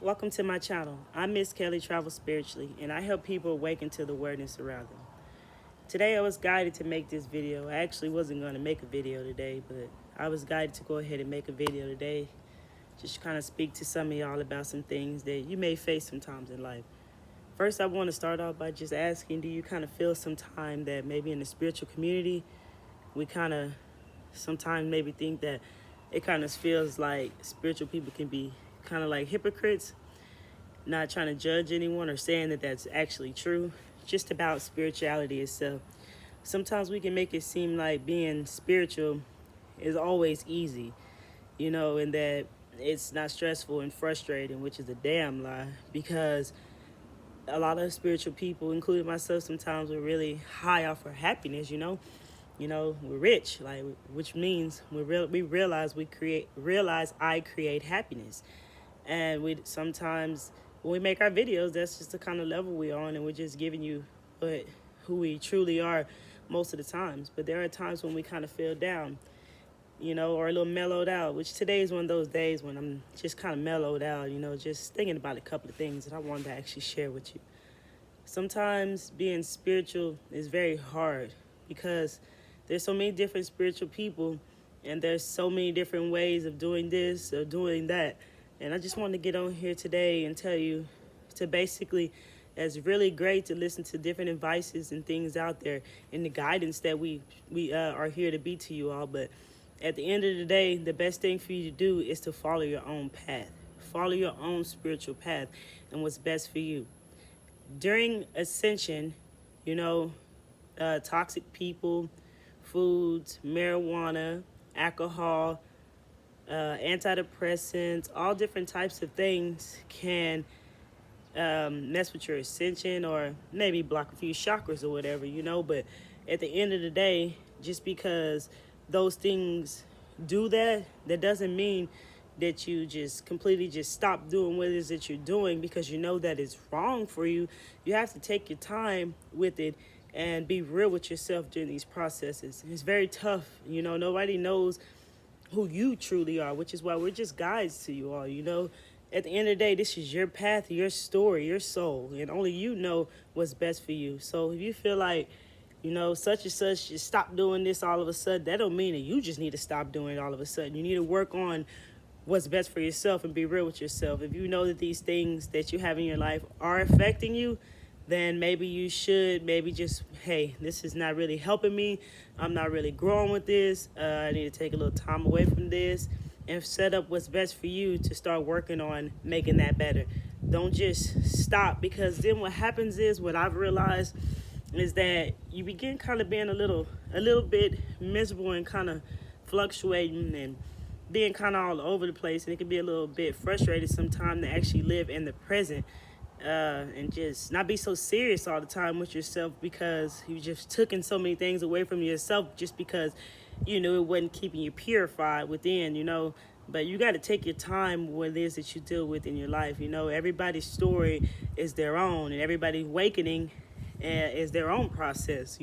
Welcome to my channel. I'm Miss Kelly Travel Spiritually, and I help people awaken to the awareness around them. Today I was guided to make this video. I actually wasn't going to make a video today, but I was guided to go ahead and make a video today. Just kind of speak to some of y'all about some things that you may face sometimes in life. First, I want to start off by just asking, do you kind of feel sometime that maybe in the spiritual community, we kind of sometimes maybe think that it kind of feels like spiritual people can be kind of like hypocrites, not trying to judge anyone or saying that that's actually true, just about spirituality itself. Sometimes we can make it seem like being spiritual is always easy, and that it's not stressful and frustrating, which is a damn lie, because a lot of spiritual people, including myself, sometimes we're really high off our happiness. We're rich, like, which means we realize I create happiness. And we sometimes, when we make our videos, that's just the kind of level we're on, and we're just giving you who we truly are most of the times. But there are times when we kind of feel down, or a little mellowed out, which today is one of those days when I'm just kind of mellowed out, just thinking about a couple of things that I wanted to actually share with you. Sometimes being spiritual is very hard because there's so many different spiritual people, and there's so many different ways of doing this or doing that. And I just wanted to get on here today and tell you to basically, it's really great to listen to different advices and things out there and the guidance that we are here to be to you all. But at the end of the day, the best thing for you to do is to follow your own path. Follow your own spiritual path and what's best for you. During ascension, toxic people, foods, marijuana, alcohol, antidepressants, all different types of things can mess with your ascension or maybe block a few chakras or whatever, But at the end of the day, just because those things do that, that doesn't mean that you just completely just stop doing what it is that you're doing because you know that it's wrong for you. You have to take your time with it and be real with yourself during these processes. It's very tough. Nobody knows who you truly are, which is why we're just guides to you all. At the end of the day, this is your path, your story, your soul, and only you know what's best for you. So if you feel like, such and such, just stop doing this all of a sudden, that don't mean that you just need to stop doing it all of a sudden. You need to work on what's best for yourself and be real with yourself. If you know that these things that you have in your life are affecting you, then maybe you should just, hey, this is not really helping me. I'm not really growing with this. I need to take a little time away from this and set up what's best for you to start working on making that better. Don't just stop, because then what happens is, what I've realized is that you begin kind of being a little bit miserable and kind of fluctuating and being kind of all over the place, and it can be a little bit frustrated sometimes to actually live in the present. And just not be so serious all the time with yourself, because you just taking so many things away from yourself just because it wasn't keeping you purified within. But you got to take your time what it is that you deal with in your life. Everybody's story is their own, and everybody's awakening is their own process.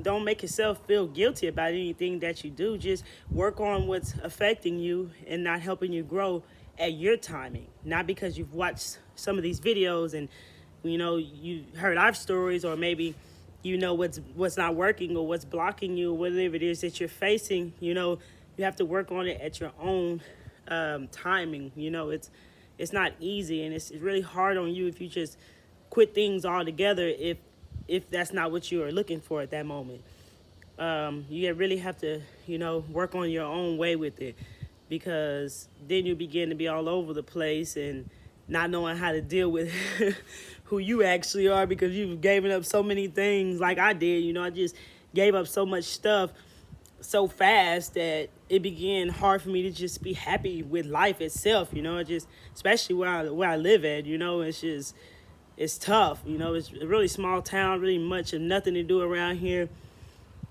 Don't make yourself feel guilty about anything that you do. Just work on what's affecting you and not helping you grow at your timing, not because you've watched some of these videos and you heard our stories, or maybe what's not working or what's blocking you, or whatever it is that you're facing. You have to work on it at your own timing. It's not easy, and it's really hard on you if you just quit things altogether if that's not what you are looking for at that moment. You really have to work on your own way with it, because then you begin to be all over the place and not knowing how to deal with who you actually are, because you've given up so many things like I did. I just gave up so much stuff so fast that it began hard for me to just be happy with life itself. Just especially where I live at. It's tough. It's a really small town, really much of nothing to do around here.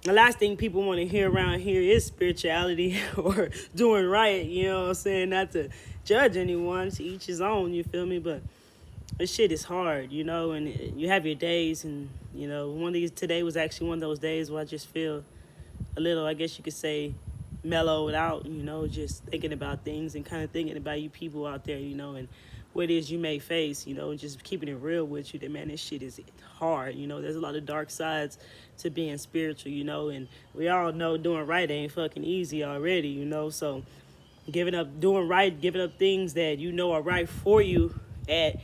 The last thing people want to hear around here is spirituality or doing right, what I'm saying? Not to judge anyone, to each his own, you feel me? But this shit is hard, and you have your days, and, today was actually one of those days where I just feel a little, I guess you could say, mellowed out, you know, just thinking about things and kind of thinking about you people out there, you know, and what it is you may face, you know, and just keeping it real with you that, man, this shit is hard, you know. There's a lot of dark sides to being spiritual, you know, and we all know doing right ain't fucking easy already, you know. So giving up doing right, giving up things that you know are right for you at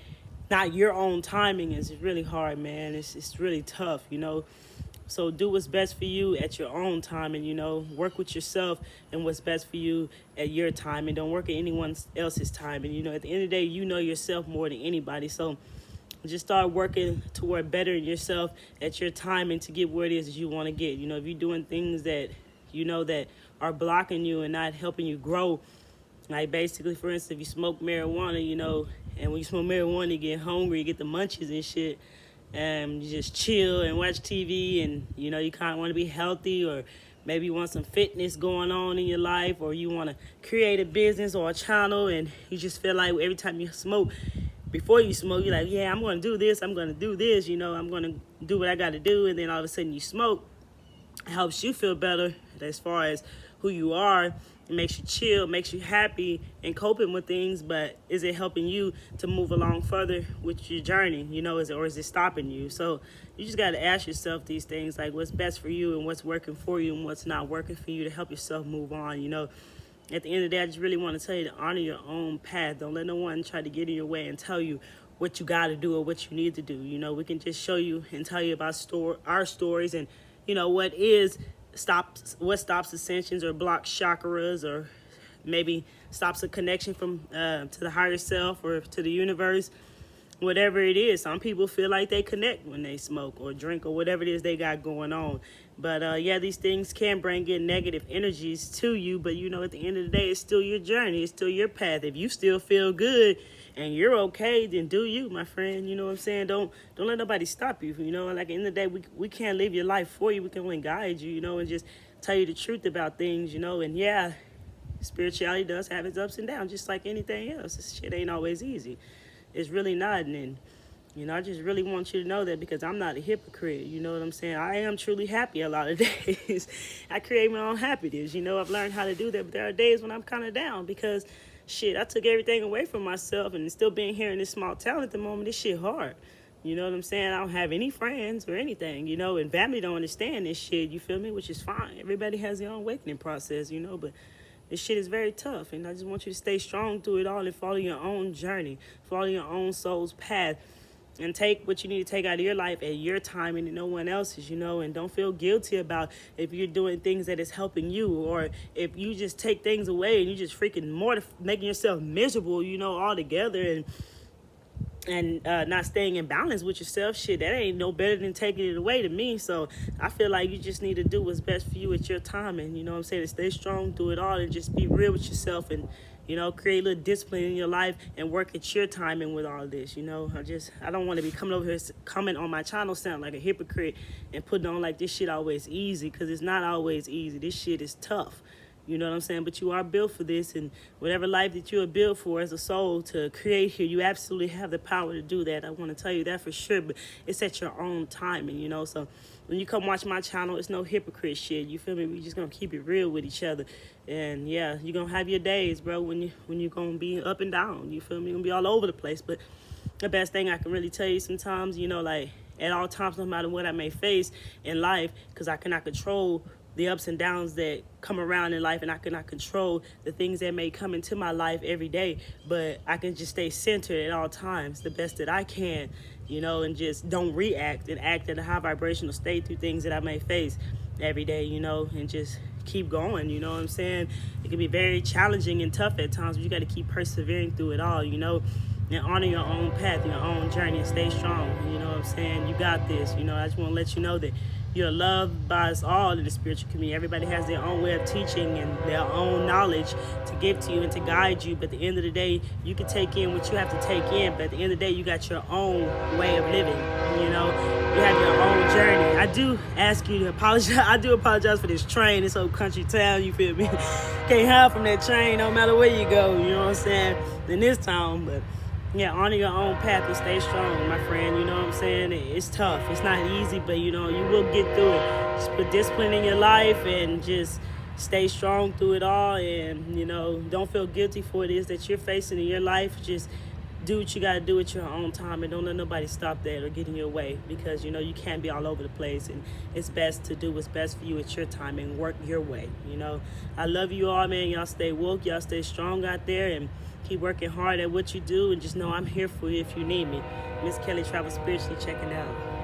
not your own timing is really hard, man. It's really tough, you know. So do what's best for you at your own time, and, you know, work with yourself and what's best for you at your time, and don't work at anyone else's time. And, you know, at the end of the day, you know yourself more than anybody. So just start working toward bettering yourself at your time and to get where it is that you want to get. You know, if you're doing things that you know that are blocking you and not helping you grow, like basically, for instance, if you smoke marijuana, you know, and when you smoke marijuana, you get hungry, you get the munchies and shit, and you just chill and watch TV, and, you know, you kind of want to be healthy, or maybe you want some fitness going on in your life, or you want to create a business or a channel, and you just feel like every time you smoke, before you smoke, you're like, yeah, I'm going to do this, I'm going to do this, you know, I'm going to do what I got to do, and then all of a sudden you smoke. It helps you feel better as far as who you are. It makes you chill, makes you happy and coping with things, but is it helping you to move along further with your journey? You know, or is it stopping you? So you just got to ask yourself these things, like what's best for you and what's working for you and what's not working for you, to help yourself move on. You know, at the end of the day, I just really want to tell you to honor your own path. Don't let no one try to get in your way and tell you what you got to do or what you need to do. You know, we can just show you and tell you about our stories, and, you know, what stops ascensions or blocks chakras, or maybe stops a connection from to the higher self or to the universe, whatever it is. Some people feel like they connect when they smoke or drink or whatever it is they got going on. But yeah, these things can bring in negative energies to you, but, you know, at the end of the day, it's still your journey, it's still your path. If you still feel good and you're okay, then do you, my friend. You know what I'm saying? Don't let nobody stop you. You know, like at the end of the day, we can't live your life for you. We can only guide you, you know, and just tell you the truth about things, you know. And yeah, spirituality does have its ups and downs, just like anything else. This shit ain't always easy. It's really not. And, you know, I just really want you to know that, because I'm not a hypocrite. You know what I'm saying? I am truly happy a lot of days. I create my own happiness. You know, I've learned how to do that. But there are days when I'm kind of down, because shit, I took everything away from myself, and still being here in this small town at the moment, this shit hard. You know what I'm saying? I don't have any friends or anything, you know, and family don't understand this shit, you feel me? Which is fine. Everybody has their own awakening process, you know, but this shit is very tough, and I just want you to stay strong through it all and follow your own journey, follow your own soul's path, and take what you need to take out of your life at your time and no one else's, you know. And don't feel guilty about if you're doing things that is helping you, or if you just take things away and you just freaking making yourself miserable, you know, altogether, and not staying in balance with yourself. Shit, that ain't no better than taking it away to me. So I feel like you just need to do what's best for you at your time, and, you know what I'm saying, to stay strong through it all, and just be real with yourself, and, you know, create a little discipline in your life and work at your timing with all this. You know, I don't want to be coming over here, coming on my channel sound like a hypocrite and putting on like this shit always easy, because it's not always easy. This shit is tough. You know what I'm saying? But you are built for this, and whatever life that you are built for as a soul to create here, you absolutely have the power to do that. I want to tell you that for sure, but it's at your own timing, you know. So when you come watch my channel, it's no hypocrite shit. You feel me? We just gonna keep it real with each other, and yeah, you're gonna have your days, bro, when you're gonna be up and down. You feel me? You're gonna be all over the place. But the best thing I can really tell you sometimes, you know, like at all times, no matter what I may face in life, because I cannot control the ups and downs that come around in life, and I cannot control the things that may come into my life every day, but I can just stay centered at all times the best that I can, you know, and just don't react, and act in a high vibrational state through things that I may face every day, you know, and just keep going. You know what I'm saying? It can be very challenging and tough at times, but you got to keep persevering through it all, you know, and honor your own path, your own journey, and stay strong. You know what I'm saying? You got this. You know, I just want to let you know that you're loved by us all in the spiritual community. Everybody has their own way of teaching and their own knowledge to give to you and to guide you. But at the end of the day, you can take in what you have to take in. But at the end of the day, you got your own way of living. You know, you have your own journey. I do ask you to apologize. I do apologize for this train, this whole country town. You feel me? Can't hide from that train no matter where you go. You know what I'm saying? In this town, but yeah, honor your own path and stay strong, my friend. You know what I'm saying? It's tough. It's not easy, but, you know, you will get through it. Just put discipline in your life, and just stay strong through it all, and don't feel guilty for what it is that you're facing in your life. Just do what you got to do at your own time, and don't let nobody stop that or get in your way, because you can't be all over the place, and it's best to do what's best for you at your time and work your way. I love you all, man. Y'all stay woke, y'all stay strong out there, and keep working hard at what you do, and just know I'm here for you if you need me. Miss Kelly Travel Spiritually checking out.